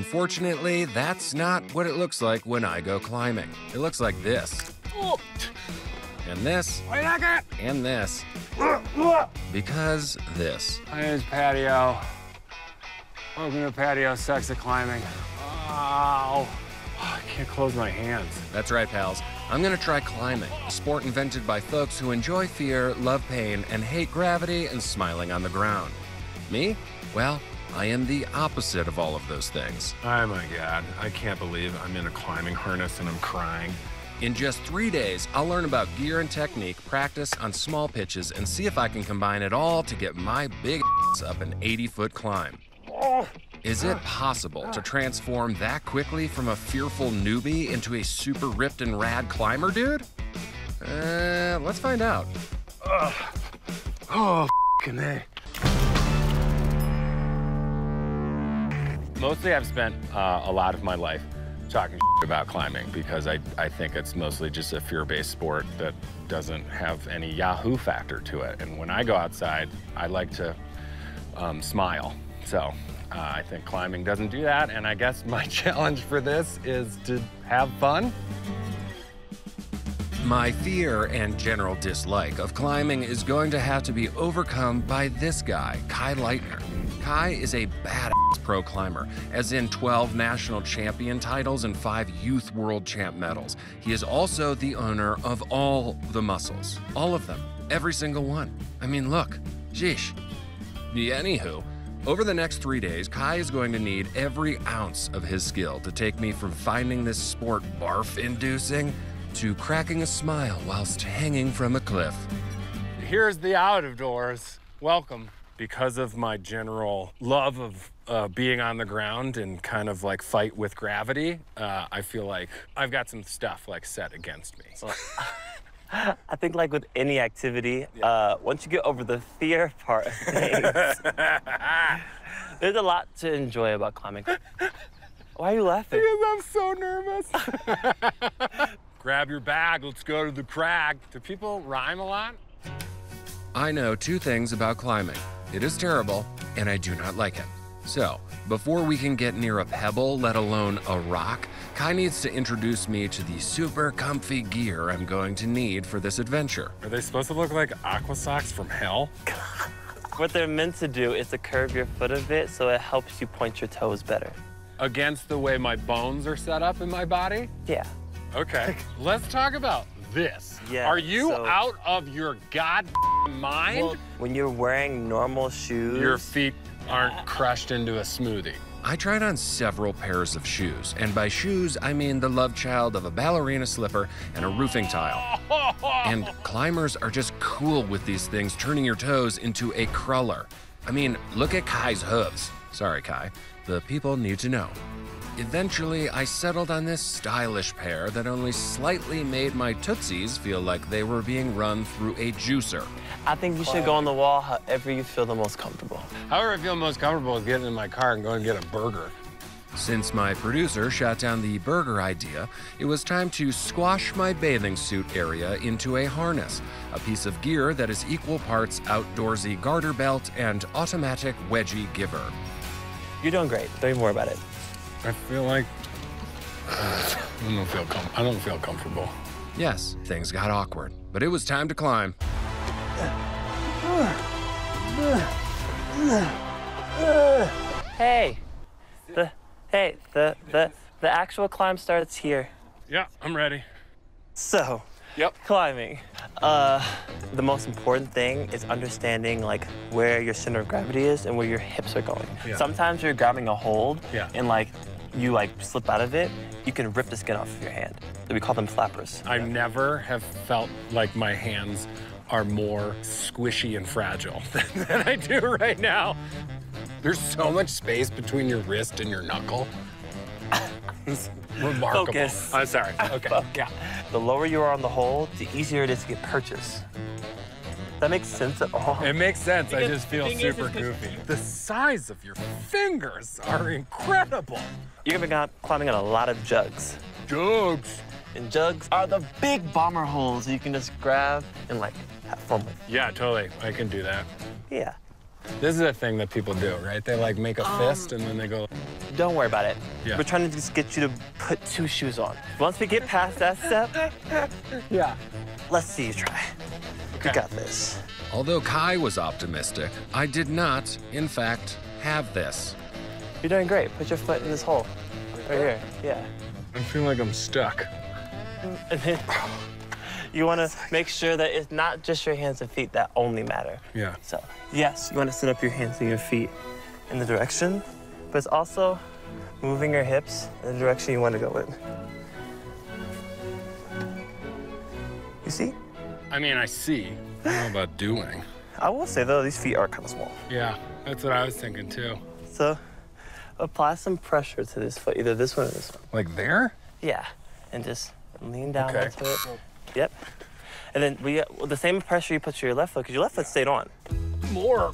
Unfortunately, that's not what it looks like when I go climbing. It looks like this. And this. And this. Because this. My name's PaddyO. Welcome to PaddyO Sex at Climbing. Ow. I can't close my hands. That's right, pals. I'm gonna try climbing, a sport invented by folks who enjoy fear, love pain, and hate gravity and smiling on the ground. Me? Well, I am the opposite of all of those things. Oh my God, I can't believe I'm in a climbing harness and I'm crying. In just 3 days, I'll learn about gear and technique, practice on small pitches, and see if I can combine it all to get my big ass up an 80-foot climb. Is it possible to transform that quickly from a fearful newbie into a super ripped and rad climber, dude? Let's find out. Oh, f***ing A. Mostly I've spent a lot of my life talking about climbing because I think it's mostly just a fear-based sport that doesn't have any Yahoo factor to it. And when I go outside, I like to smile. So I think climbing doesn't do that, and I guess my challenge for this is to have fun. My fear and general dislike of climbing is going to have to be overcome by this guy, Lightner. Kai is a badass pro climber, as in 12 national champion titles and 5 youth world champ medals. He is also the owner of all the muscles. All of them. Every single one. I mean, look. Sheesh. Anywho, over the next 3 days, Kai is going to need every ounce of his skill to take me from finding this sport barf-inducing to cracking a smile whilst hanging from a cliff. Here's the out of doors. Welcome. Because of my general love of being on the ground and kind of like fight with gravity, I feel like I've got some stuff like set against me. Well, I think like with any activity, once you get over the fear part of things, there's a lot to enjoy about climbing. Why are you laughing? Because I'm so nervous. Grab your bag, let's go to the crag. Do people rhyme a lot? I know 2 things about climbing. It is terrible, and I do not like it. So, before we can get near a pebble, let alone a rock, Kai needs to introduce me to the super comfy gear I'm going to need for this adventure. Are they supposed to look like aqua socks from hell? What they're meant to do is to curve your foot a bit so it helps you point your toes better. Against the way my bones are set up in my body? Yeah. Okay, let's talk about this. Yeah, are you out of your mind? Well, when you're wearing normal shoes, your feet aren't crushed into a smoothie. I tried on several pairs of shoes, and by shoes, I mean the love child of a ballerina slipper and a roofing tile. And climbers are just cool with these things turning your toes into a cruller. I mean, look at Kai's hooves. Sorry, Kai. The people need to know. Eventually, I settled on this stylish pair that only slightly made my tootsies feel like they were being run through a juicer. I think you should go on the wall however you feel the most comfortable. However I feel most comfortable is getting in my car and going to get a burger. Since my producer shot down the burger idea, it was time to squash my bathing suit area into a harness, a piece of gear that is equal parts outdoorsy garter belt and automatic wedgie giver. You're doing great. Don't even worry about it. I feel like I don't feel comfortable. Yes, things got awkward, but it was time to climb. Hey, the actual climb starts here. Yeah, I'm ready. So, climbing. The most important thing is understanding like where your center of gravity is and where your hips are going. Yeah. Sometimes you're grabbing a hold and like you like slip out of it, you can rip the skin off of your hand. We call them flappers. I never have felt like my hands are more squishy and fragile than I do right now. There's so much space between your wrist and your knuckle. It's remarkable. Focus. I'm sorry. Okay. Yeah. The lower you are on the hold, the easier it is to get purchase. That makes sense at all? It makes sense. I just feel super goofy. The size of your fingers are incredible. You're gonna be climbing on a lot of jugs. Jugs. And jugs are the big bomber holes you can just grab and like have fun with. Yeah, totally. I can do that. Yeah. This is a thing that people do, right? They like make a fist and then they go. Don't worry about it. Yeah. We're trying to just get you to put 2 shoes on. Once we get past that step, Yeah. let's see you try. Okay. You got this. Although Kai was optimistic, I did not, in fact, have this. You're doing great. Put your foot in this hole. Right here. Yeah. I feel like I'm stuck. And then you want to make sure that it's not just your hands and feet that only matter. Yeah. So, yes, you want to set up your hands and your feet in the direction, but it's also moving your hips in the direction you want to go in. You see? I mean, I see. I don't know about doing. I will say, though, these feet are kind of small. Yeah, that's what I was thinking too. So apply some pressure to this foot, either this one or this one. Like there? Yeah, and just lean down Okay. onto it. Yep. And then the same pressure you put to your left foot, because your left foot stayed on. More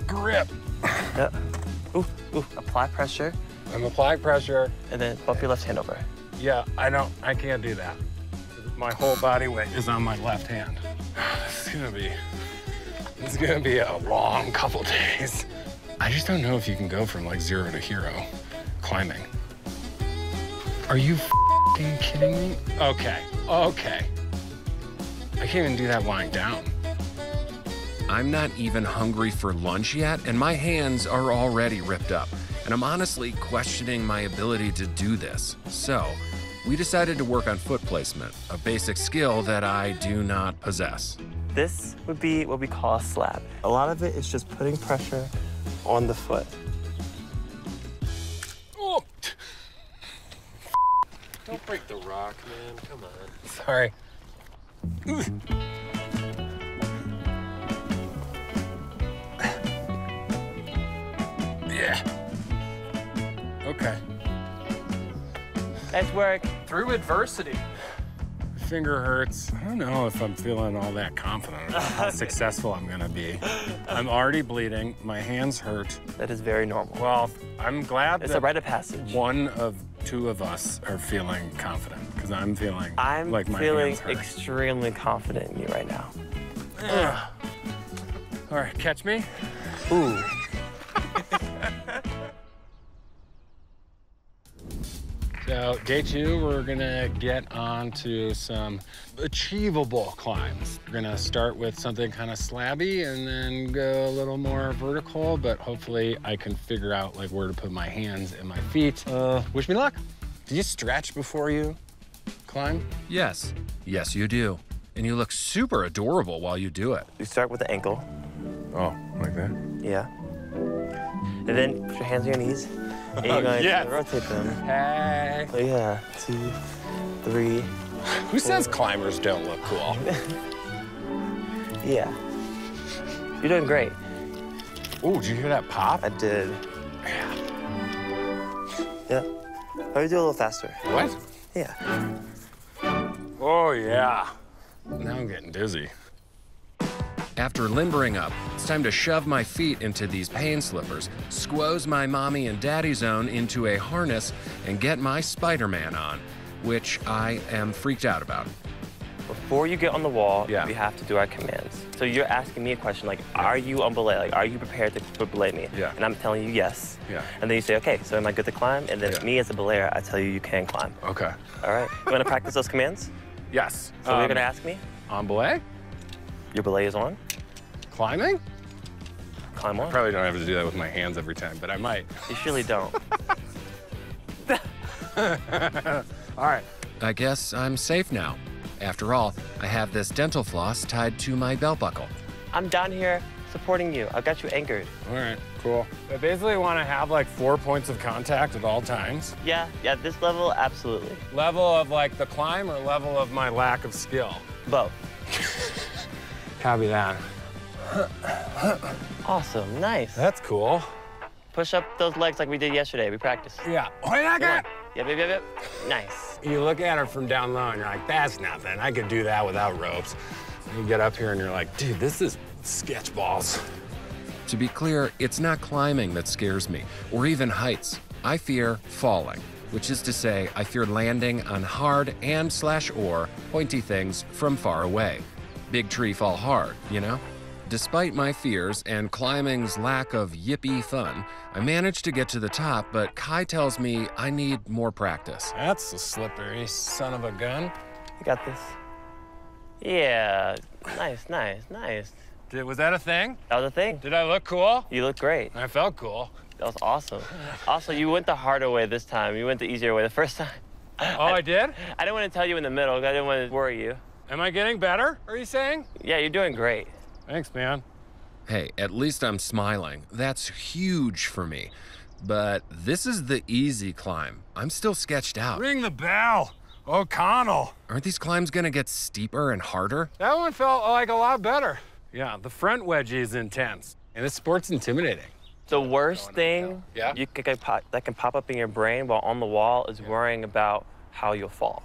grip. Yep. Ooh, apply pressure, I'm applying pressure. and then bump your left hand over. Yeah, I can't do that. My whole body weight is on my left hand. This is gonna be a long couple days. I just don't know if you can go from like 0 to hero climbing. Are you f***ing kidding me? Okay. I can't even do that lying down. I'm not even hungry for lunch yet, and my hands are already ripped up. And I'm honestly questioning my ability to do this. So, we decided to work on foot placement, a basic skill that I do not possess. This would be what we call a slap. A lot of it is just putting pressure on the foot. Oh. Don't break the rock, man. Come on. Sorry. Yeah. Okay. Nice work. Through adversity. Finger hurts. I don't know if I'm feeling all that confident about how successful I'm gonna be. I'm already bleeding. My hands hurt. That is very normal. Well, I'm glad It's that a rite of passage. one of 2 of us are feeling confident, because I'm feeling I'm like my feeling hands hurt. extremely confident in you right now. All right, catch me. Ooh. So day 2, we're gonna get on to some achievable climbs. We're gonna start with something kind of slabby and then go a little more vertical, but hopefully I can figure out like where to put my hands and my feet. Wish me luck. Do you stretch before you climb? Yes, you do. And you look super adorable while you do it. You start with the ankle. Oh, like that? Yeah. And then put your hands on your knees. And you're going yes. to rotate them. Hey. Oh, yeah. 2, 3. Who says climbers don't look cool? Yeah. You're doing great. Oh, did you hear that pop? I did. Yeah. Probably do a little faster. What? Yeah. Oh, yeah. Now I'm getting dizzy. After limbering up, it's time to shove my feet into these pain slippers, squoze my mommy and daddy zone into a harness, and get my Spider-Man on, which I am freaked out about. Before you get on the wall, Yeah. we have to do our commands. So you're asking me a question like, are you on belay? Like, are you prepared to belay me? Yeah. And I'm telling you yes. Yeah. And then you say, okay, so am I good to climb? And then Yeah. me as a belayer, I tell you you can climb. Okay. All right. You want to practice those commands? Yes. So you're going to ask me? On belay? Your belay is on? Climbing? Climb on. Probably don't have to do that with my hands every time, but I might. You surely don't. All right. I guess I'm safe now. After all, I have this dental floss tied to my belt buckle. I'm down here supporting you. I've got you anchored. All right, cool. I basically want to have like 4 points of contact at all times. Yeah, this level, absolutely. Level of like the climb or level of my lack of skill? Both. Copy that. Awesome, nice. That's cool. Push up those legs like we did yesterday. We practiced. Yeah. Oh, yeah, Come on. good. Yep. Nice. You look at her from down low and you're like, that's nothing. I could do that without ropes. And you get up here and you're like, dude, this is sketch balls. To be clear, it's not climbing that scares me, or even heights. I fear falling, which is to say, I fear landing on hard and/or pointy things from far away. Big tree fall hard, you know? Despite my fears and climbing's lack of yippee fun, I managed to get to the top, but Kai tells me I need more practice. That's a slippery son of a gun. You got this. Yeah, nice, nice, nice. Was that a thing? That was a thing. Did I look cool? You look great. I felt cool. That was awesome. Also, you went the harder way this time. You went the easier way the first time. Oh, I did? I didn't want to tell you in the middle. I didn't want to worry you. Am I getting better, are you saying? Yeah, you're doing great. Thanks, man. Hey, at least I'm smiling. That's huge for me. But this is the easy climb. I'm still sketched out. Ring the bell, O'Connell. Aren't these climbs gonna get steeper and harder? That one felt like a lot better. Yeah, the front wedgie is intense. And this sport's intimidating. The worst thing Yeah? that can pop up in your brain while on the wall is worrying about how you'll fall.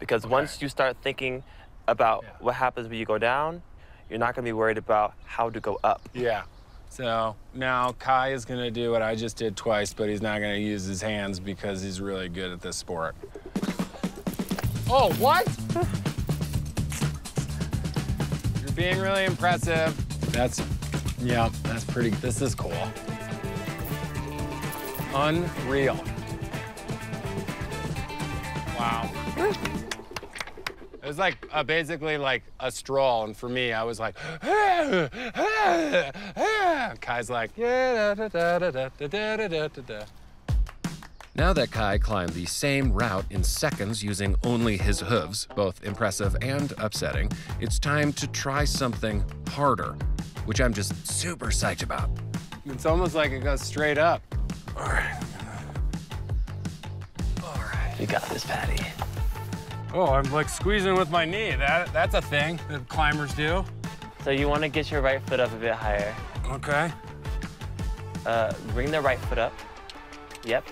Because once you start thinking about what happens when you go down, you're not gonna be worried about how to go up. Yeah. So now Kai is gonna do what I just did twice, but he's not gonna use his hands because he's really good at this sport. Oh, what? You're being really impressive. That's pretty, this is cool. Unreal. Wow. It was like basically like a stroll, and for me, I was like, Kai's like, yeah, da da da da da da da da da. Now that Kai climbed the same route in seconds using only his hooves, both impressive and upsetting, it's time to try something harder, which I'm just super psyched about. It's almost like it goes straight up. All right. You got this, Paddy. Oh, I'm like squeezing with my knee. That's a thing that climbers do. So you want to get your right foot up a bit higher. Okay. Bring the right foot up. Yep.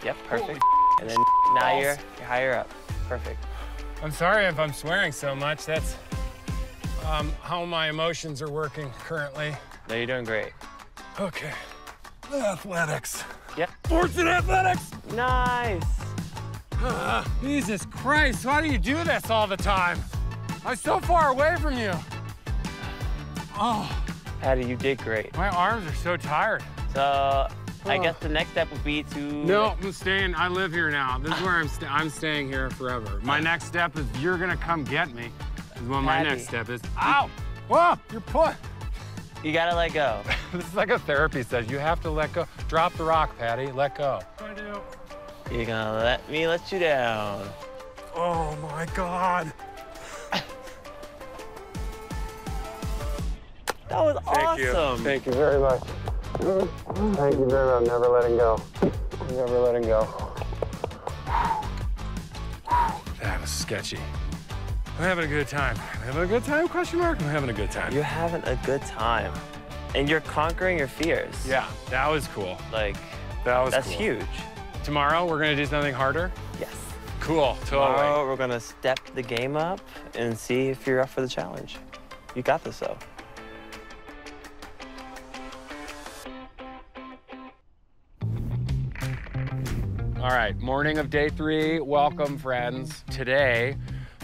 Yep, perfect. And then now you're higher up. Perfect. I'm sorry if I'm swearing so much. That's how my emotions are working currently. No, you're doing great. Okay. Athletics. Yep. Sports and athletics. Nice. Jesus Christ, why do you do this all the time? I'm so far away from you. Oh. Paddy, you did great. My arms are so tired. So I guess the next step would be to... No, I'm staying. I live here now. This is where I'm staying here forever. My next step is you're gonna come get me. Is what my Paddy. next step is. Ow! Whoa, you're put. You gotta let go. This is like a therapy session. You have to let go. Drop the rock, Paddy. Let go. I do. You're gonna let me let you down. Oh my God. That was Thank you. awesome. Thank you very much. Thank you very much. I'm never letting go. Never letting go. That was sketchy. I'm having a good time. Having a good time? Question mark. I'm having a good time. You're having a good time. And you're conquering your fears. Yeah, that was cool. Like, That's that's cool. huge. Tomorrow, we're gonna do something harder? Yes. Cool, totally. Tomorrow, we're gonna step the game up and see if you're up for the challenge. You got this, though. All right, morning of day 3. Welcome, friends. Today,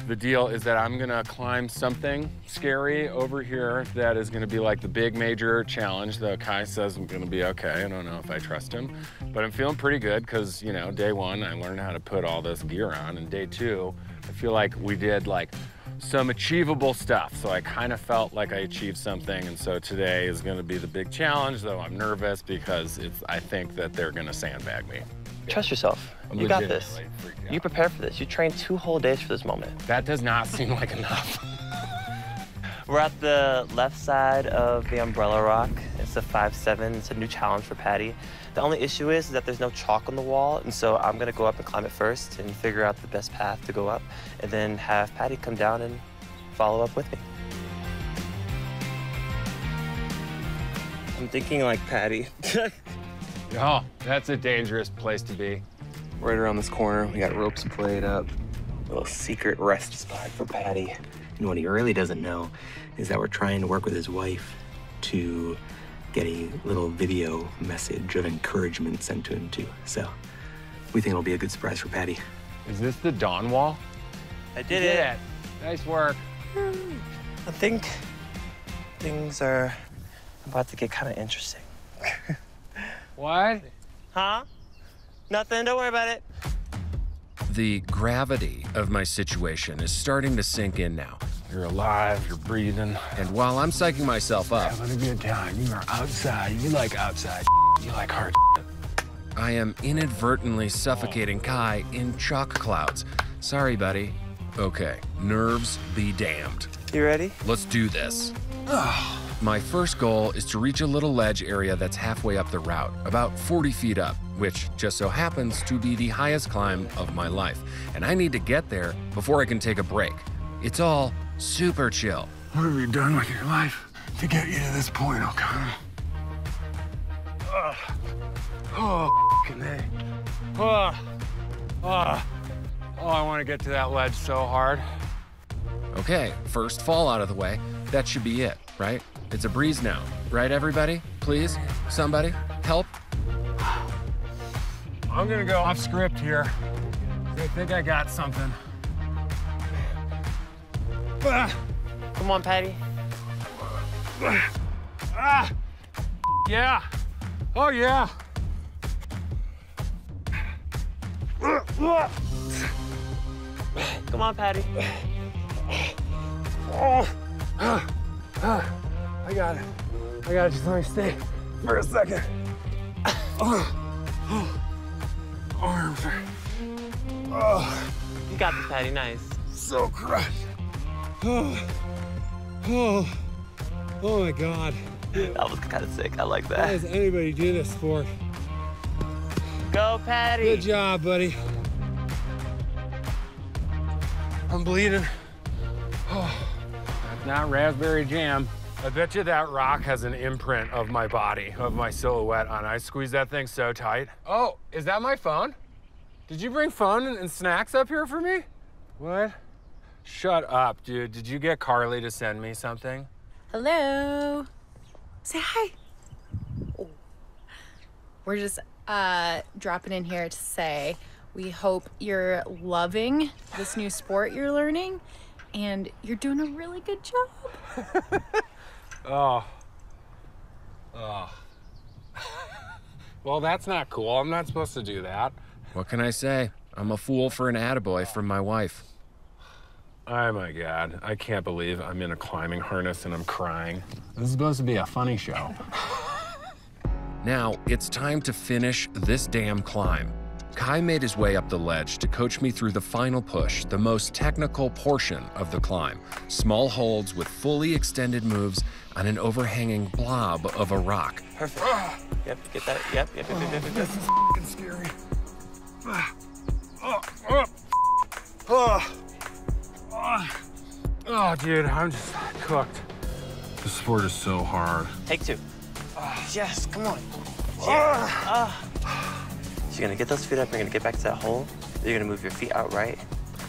the deal is that I'm gonna climb something scary over here that is gonna be like the big major challenge, though Kai says I'm gonna be okay. I don't know if I trust him, but I'm feeling pretty good because, you know, day 1, I learned how to put all this gear on, and day 2, I feel like we did like some achievable stuff. So I kind of felt like I achieved something, and so today is gonna be the big challenge, though I'm nervous because I think that they're gonna sandbag me. Trust yourself. You got this. You prepared for this. You trained 2 whole days for this moment. That does not seem like enough. We're at the left side of the umbrella rock. It's a 5'7". It's a new challenge for Paddy. The only issue is that there's no chalk on the wall, and so I'm gonna go up and climb it first and figure out the best path to go up, and then have Paddy come down and follow up with me. I'm thinking like Paddy. Oh, that's a dangerous place to be. Right around this corner, we got ropes played up. A little secret rest spot for Paddy. And what he really doesn't know is that we're trying to work with his wife to get a little video message of encouragement sent to him too. So we think it'll be a good surprise for Paddy. Is this the dawn wall? I did it. Nice work. I think Things are about to get kind of interesting. What? Huh? Nothing, don't worry about it. The gravity of my situation is starting to sink in now. You're alive, you're breathing. And while I'm psyching myself up, Having a good time. You are outside. You like outside. You like hard. I am inadvertently suffocating Kai in chalk clouds. Sorry, buddy. Okay, nerves be damned. You ready? Let's do this. My first goal is to reach a little ledge area that's halfway up the route, about 40 feet up, which just so happens to be the highest climb of my life. And I need to get there before I can take a break. It's all super chill. What have you done with your life to get you to this point, O'Connor? Oh, f***ing A. Oh, I want to get to that ledge so hard. Okay, first fall out of the way. That should be it, right? It's a breeze now, right, everybody? Please, somebody, help. I'm gonna go off script here. I think I got something. Come on, Paddy. Yeah. Oh, yeah. Come on, Paddy. I got it. Just let me stay for a second. Arms are You got this, Paddy, nice. so crushed. Oh my God. That was kind of sick, I like How that. does anybody do this sport? Go, Paddy. Good job, buddy. I'm bleeding. That's not raspberry jam. I bet you that rock has an imprint of my body, of my silhouette on it. I squeezed that thing so tight. Oh, is that my phone? Did you bring phone and snacks up here for me? What? Shut up, dude. Did you get Carly to send me something? Hello. Say hi. We're just dropping in here to say we hope you're loving this new sport you're learning and you're doing a really good job. Oh. Well, that's not cool. I'm not supposed to do that. What can I say? I'm a fool for an attaboy from my wife. Oh my God, I can't believe I'm in a climbing harness and I'm crying. This is supposed to be a funny show. Now, it's time to finish this damn climb. Kai made his way up the ledge to coach me through the final push, the most technical portion of the climb. Small holds with fully extended moves on an overhanging blob of a rock. Perfect. Yep, get that. Yep. This is f***ing scary. Oh, dude, I'm just cooked. The sport is so hard. Take two. Yes, come on. Yeah. So you're gonna get those feet up, you're gonna get back to that hole, then you're gonna move your feet out right.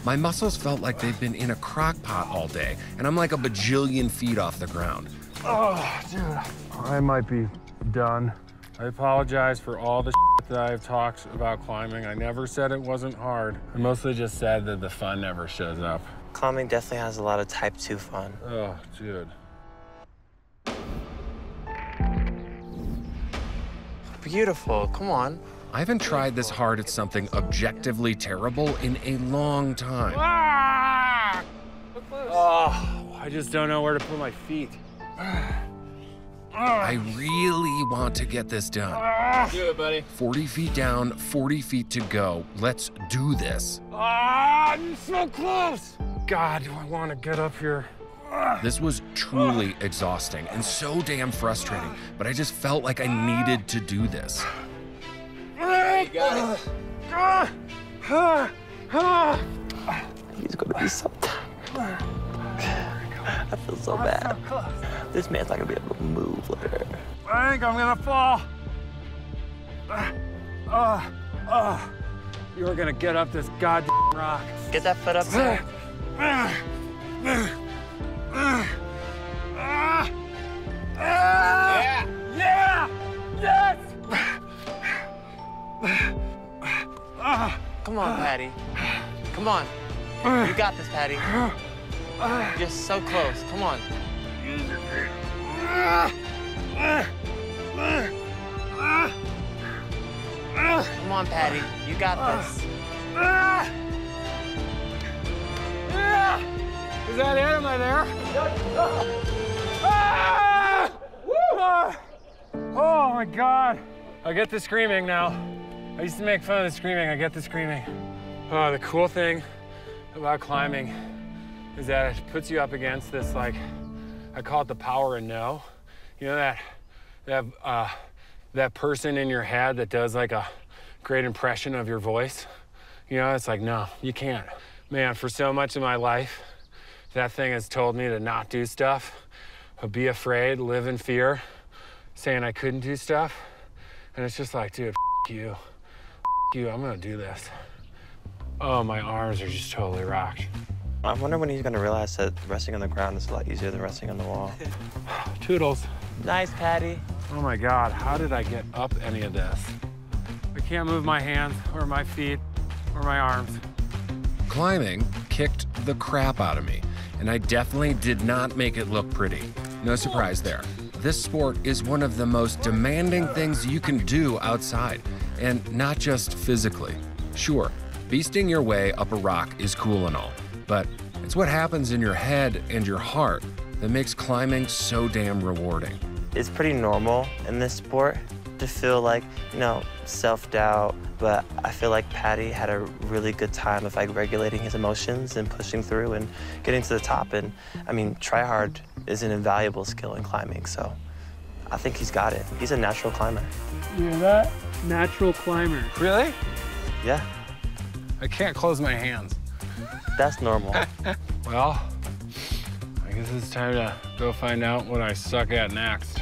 My muscles felt like they've been in a crock pot all day, and I'm like a bajillion feet off the ground. Oh, dude, I might be done. I apologize for all the shit that I've talked about climbing. I never said it wasn't hard. I mostly just said that the fun never shows up. Climbing definitely has a lot of type 2 fun. Oh, dude. Beautiful, come on. I haven't tried this hard at something objectively terrible in a long time. Ah! Oh, I just don't know where to put my feet. I really want to get this done. Do it, buddy. 40 feet down, 40 feet to go. Let's do this. Ah, I'm so close. God, do I want to get up here? This was truly exhausting and so damn frustrating, but I just felt like I needed to do this. You got it. He's gonna be so tired. I feel so bad. This man's not gonna be able to move later. I think I'm gonna fall. You were gonna get up this goddamn rock. Get that foot up there. Yeah. Yeah! Yes! Come on, Paddy. Come on. You got this, Paddy. You're so close. Come on. on, Paddy. You got this. Is that it? Am I there? Oh my God. I get the screaming now. I used to make fun of the screaming. I get the screaming. Oh, the cool thing about climbing is that it puts you up against this, like, I call it the power of no. You know that person in your head that does like a great impression of your voice? You know, it's like, no, you can't. Man, for so much of my life, that thing has told me to not do stuff, be afraid, live in fear, saying I couldn't do stuff. And it's just like, dude, you, I'm gonna do this. Oh, my arms are just totally rocked. I wonder when he's gonna realize that resting on the ground is a lot easier than resting on the wall. Toodles. Nice, Paddy. Oh my God, how did I get up any of this? I can't move my hands or my feet or my arms. Climbing kicked the crap out of me, and I definitely did not make it look pretty. No surprise there. This sport is one of the most demanding things you can do outside, and not just physically. Sure, beasting your way up a rock is cool and all, but it's what happens in your head and your heart that makes climbing so damn rewarding. It's pretty normal in this sport to feel like, you know, self-doubt, but I feel like Paddy had a really good time of like regulating his emotions and pushing through and getting to the top. And I mean, try hard is an invaluable skill in climbing, so I think he's got it. He's a natural climber. You hear that? Natural climber. Really? Yeah, I can't close my hands. that's normal. Well, I guess it's time to go find out what I suck at next.